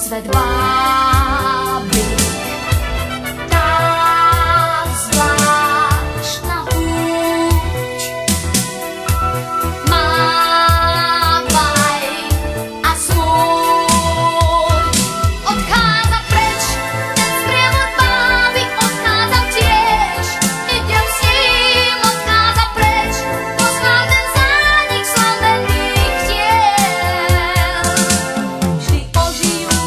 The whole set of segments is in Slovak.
svet vábi. Tá zvláštna púť, mávaj a smúť. Odchádza preč, ten sprievod báby, odchádza tiež, idem s ním, odchádza preč, poznám ten zánik slavených tiel. Vždy ožijú,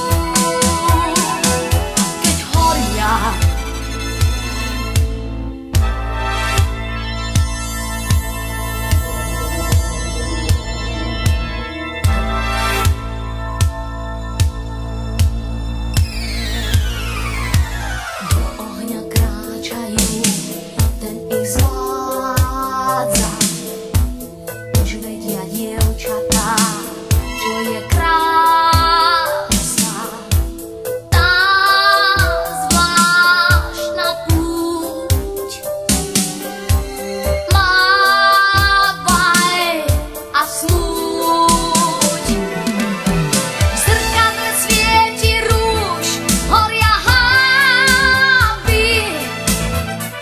keď horia. Do ohňa kráčajú, ten ich zvládza. Už vedia dievčatá, čo je krása. Tá zvláštna púť, mávaj a smúť. V zrkadle svieti rúž, horia háby.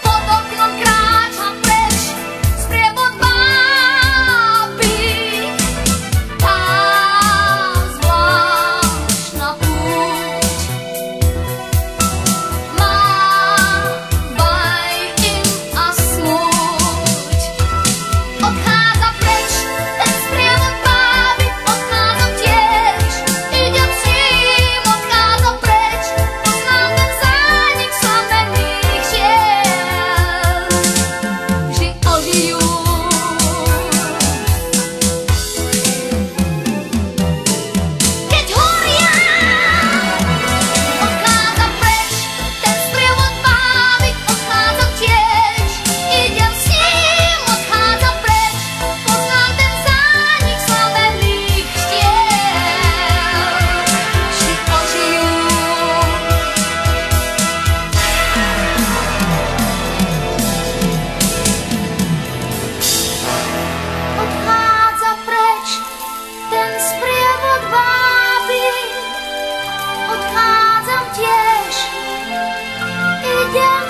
Pod oknom kráča preč sprievod báby. Tá zvláštna púť, mávaj im a smúť. Odchádza preč, ten sprievod báby, odchádzam tiež, idem s ním, odchádza preč, poznám ten zánik slavených tiel. Vždy ožijú, keď horia. Odchádza preč, ten sprievod báby, odchádzam tiež, idem s ním, odchádza preč, poznám ten zánik slavených tiel. Vždy ožijú. Odchádza preč, ten sprievod báby, odchádzam tiež, idem